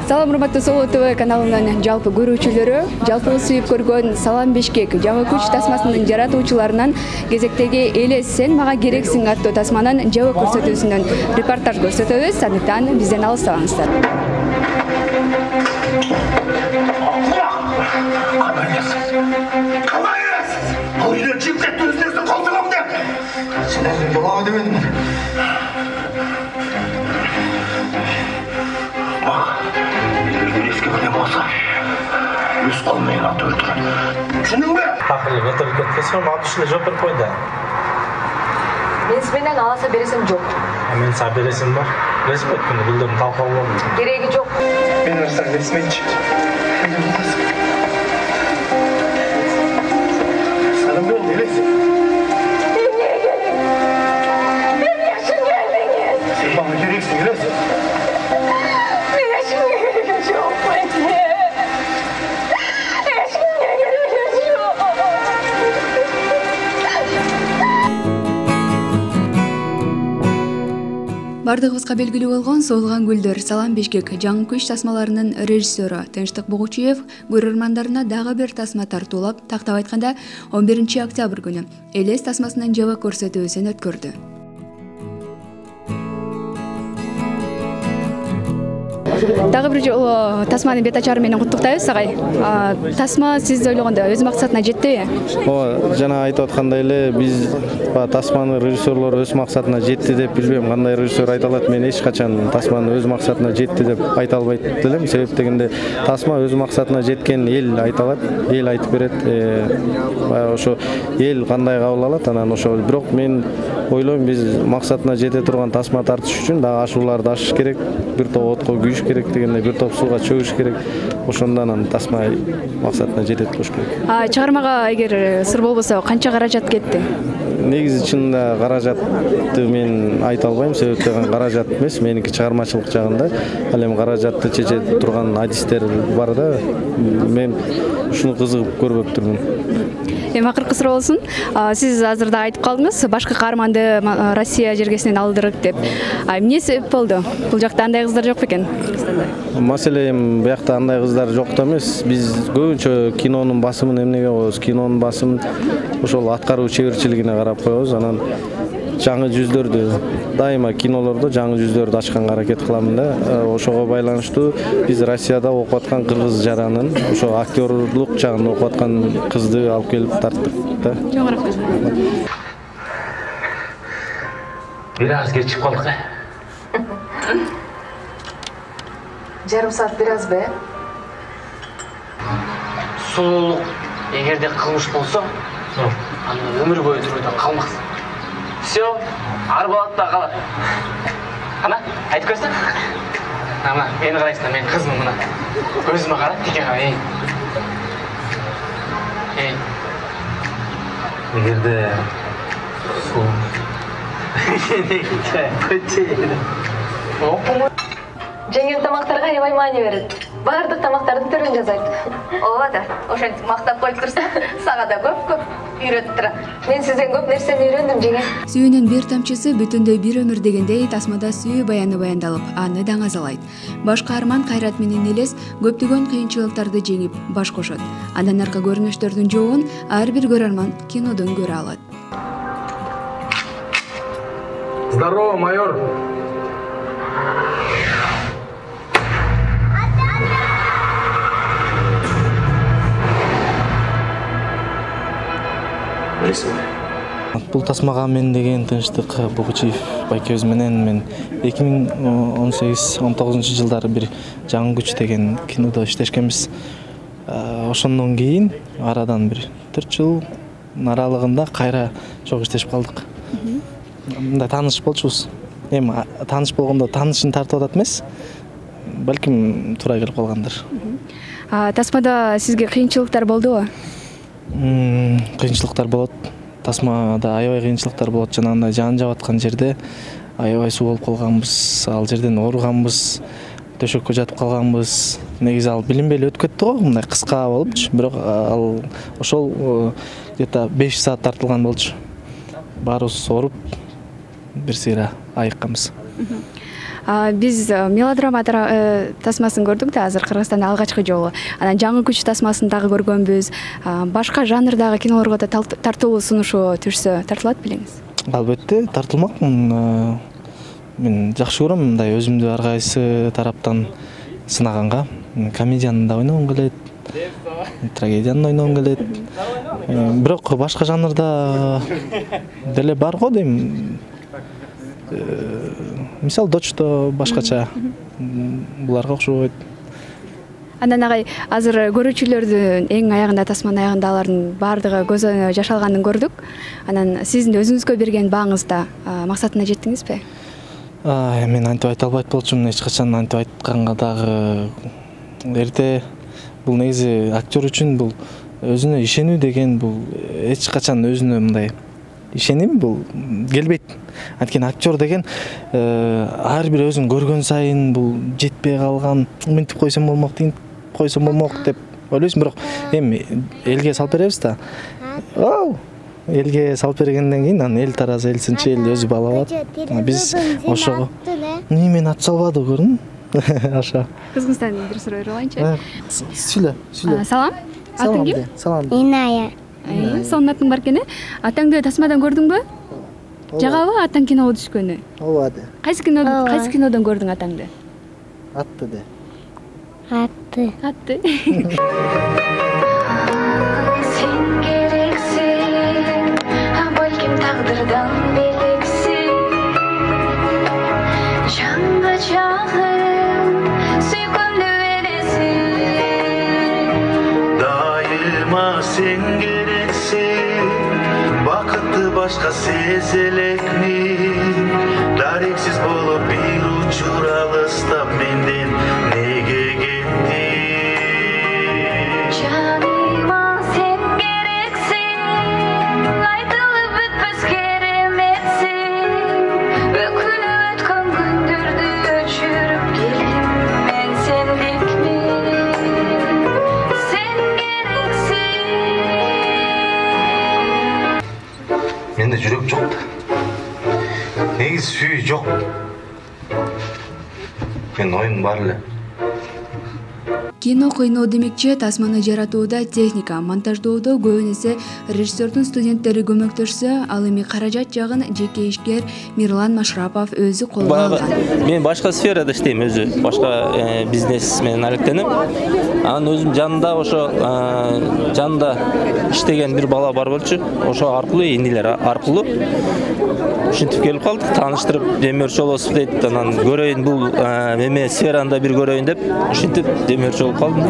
Салам урматтуу Соло ТВ каналынын жалпы көрүүчүлөрү, жалпы сүйүп көргөн Салам Бишкек жаңы күч тасмасынын жаратуучуларынан кезектеги Элес сен мага керексиң аттуу тасманын жабы көрсөтүүсүнөн репортаж көрсөтөбүз. Андыктан бизден алыстабаңыздар. Өз қолмен аты өлтірін. Түсінің бе? Ақылы вертолет кеткесін, аты үшіне жоп бір қойды. Мен сізбенен аласа бересім жоқ. Мен саға бересім бар. Бересім өткенде білдірім талқылау болмын. Керегі жоқ. Мен ұрсаң бересмейінші. Саным бол, елесі. Мен не келдің? Мен не үшін келдіңіз? Сен маған керексің, елесі. Мен ешкімге керегі жоқ қойды. Бардыгыбызга белгилүү болгон Соолган гүлдөр Салам Бишкек жаңы күч тасмаларынын режиссеру Тынчтык Бугучуев көрөрмандарына дагы бир тасма тартуулап, тактап айтканда 11 октябрь күнү Элес тасмасынын жабы көрсөтүүсүн өткөрдү. Дагы бир жолу тасманын бет ачары менен куттуктайбыз агай. Тасма сиз ойлогондо өз максатына жеттиби? Ооба, жана айтып аткандай эле биз тасманы режиссерлор өз максатына жетти деп билбейм, кандай режиссер айта алат. Мен эч качан тасманы өз максатына жетти деп айта албайт элем. Себеп дегенде тасма өз максатына жеткен эл айта алат, эл айтып берет. Ошо эл кандай кабыл алат, анан ошо бирок мен ойлойм биз максатына жете турган тасма тартыш үчүн дагы ашууларды ашыш керек, бир топ отко күйүш керек дегенде бир топ сууга чөгүш керек. Ошондон анан тасма максатына жетет болуш керек. Чыгармага эгер сыр болбосо канча каражат кетти? Негизи чынында каражатты мен айта албайм, себеп деген каражат эмес, меники чыгармачылык жагында. Ал эми каражатты чече турган адистер бар да, мен ушуну кызыгып көрбөптүрмүн. Акыркы суроо болсун. Сиз азыр да айтып калдыңыз, башкы каарманды Россия жергесинен алдырык деп. Эмне себеп болду? Бул жакта андай кыздар жок бекен? Маселе эми буякта андай кыздар жок да эмес. Биз көбүнчө кинонун басымын эмнеге коебуз? Кинонун басымын ошол аткаруу чеберчилигине карап коебуз. Анан жаңы жүздөрдү дайыма кинолордо жаңы жүздөрдү ачканга аракет кыламын да. Ошого байланыштуу биз Россияда окуп аткан кыргыз жаранын ошо актерлук жагын окуп аткан кызды алып келип тарттык да. Чоң рахмат. Бир аз кечип калдык. Жарым саат бир аз бе? Сулуулук эгерде кылмыш болсо, аны өмүр бою туруудан калмак. Все, ар болот да калат. Ана, айтып көрсөң. Ана, мени карайсың, мен кызмын мына. Көзүмө кара, тике кара. Эгерде Жеңил тамактарга аябай маани берет. Бардык тамактардын түрүн жазайт. Ооба да, ошентип мактап коюп турса, сага да көп үйрөтүп тура. Мен сизден көп нерсени үйрөндүм, жеңил. Сүйүүнүн бир тамчысы бүтүндөй бир өмүр дегендей тасмада сүйүү баяны баяндалып, аны даңазалайт. Баш каарман Кайрат менен Элес көптөгөн кыйынчылыктарды жеңип, баш кошот. Андан арка көрүнүштөрдүн жообун ар бир көрөрман кинодон көрө алат. Здорово, майор. Бул тасмага мен деген Тынчтык Бугучуев байкебиз менен мен 2018-19 жылдары бир жаңы күч деген кинодо иштешкенбиз. Ошондон кийин арадан бир 4 жыл аралыгында кайра жок иштешип калдык. Мындай тааныш болчубуз. Эми тааныш болгондо таанышын тартып атат эмес. Балким туура келип калгандыр. Тасмада сизге кыйынчылыктар болдубу? Кыйынчылыктар болот. Тасмада аябай кыйынчылыктар болот. Жанагындай жан жап аткан жерде аябай суу болуп калганбыз. Ал жерден ооруганбыз, төшөккө жатып калганбыз. Негизи ал билинбей өтүп кетти го, мындай кыска болупчу. Бирок ал ошол где-то 5 саат тартылган болчу. Баарыбыз ооруп, бир сыйра айыкканбыз. Биз мелодрама тасмасын көрдүк да азыр Кыргызстанда алгачкы жолу. Анан жаңы күч тасмасын дагы көргөнбүз. Башка жанрдагы кинолорго да тартылуу сунушу түшсө тартылат белеңиз? Албетте, тартылмакмын. Мен жакшы көрөм мындай өзүмдү ар кайсы тараптан сынаганга. Комедияны да ойногум келет, трагедияны ойногум келет. Бирок башка жанрда деле бар го дейм. Мисалы Дочто башкача, буларга окшобойт. Андан агай азыр көрүүчүлөрдүн эң аягында, тасманын аягында алардын баардыгы көз önүнө жашалганын көрдүк. Анан сиздин өзүңүзгө берген бааңызда максатына жеттиңизби? Мен антип айта албайт болчумун, эч качан антип айтканга дагы эрте. Бул негизи актер үчүн бул өзүнө ишенүү деген бул эч качан өзүнө мындай ишеним бул келбейт. Анткени актер деген ар бир өзүн көргөн сайын бул жетпей калган, мынтип койсом болмок, тинтип койсом болмок деп ойлойсуң, бирок эми элге салып беребиз да. Элге салып бергенден кийин анан эл таразы, эл сынчы, эл өзү баалап алат. Биз ошого мен ат салбады көрдүң? Ошо. Кызыңыздан бир суроо берип алайынчы. Сүйлө. Салам. Атың ким? Салам. Иная. Сонун атың бар экен. Атаңды тасмадан көрдүңбү? Жагабы атаң киного түшкөнү? Ооба де. Кайсы кинодон көрдүң атаңды? Атты де. Атты. Атты. Sen gereksin, balkim taqdirdan beleksin. Canға çağın, süykümlü veresin. Daima sen gereksin, bakıtты başka sezelek mi? Dareksiz bolup bir uçur alыстап menden nege gittin? Canıma sen gereksin, aytılıp bitmez keremetsin. Ökünüp ötken gündürdü öçürüp geldim ben sendik mi? Sen gereksin. Mende жүрек жоқ та. Негиз сүйүү жоқ. Мен ойым бар эле. Кино кыйноо демекчи, тасманы жаратууда техника, монтаждоодо көбүн эсе режиссердин студенттери көмөктөшсө, ал эми каражат жагын жеке ишкер Мирлан Машрапов өзү колго алган. Мен башка сферада иштейм, өзү башка бизнес менен алектенип. Анан өзүм жанында ошо жанында иштеген бир бала бар болчу. Ошо аркылуу инилер аркылуу ушинтип келип калдык, тааныштырып, Демир Чолосов дейт, анан көрөйүн бул эме сферанда бир көрөйүн деп ушинтип Демир Чолосов kaldım.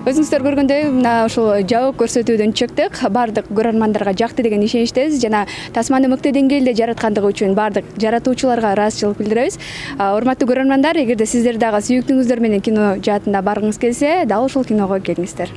Өзүңүздөр көргөндөй, мына ушул жабык көрсөтүүдөн чыктык. Бардык көрөрмандарга жакты деген ишеничтебиз жана тасманы мыкты деңгээлде жараткандыгы үчүн бардык жаратуучуларга ыраазычылык билдиребиз. Урматтуу көрөрмандар, эгерде сиздер дагы сүйүктүүңүздөр менен кино жаатында баргыңыз келсе, дал ушул киного келиңиздер.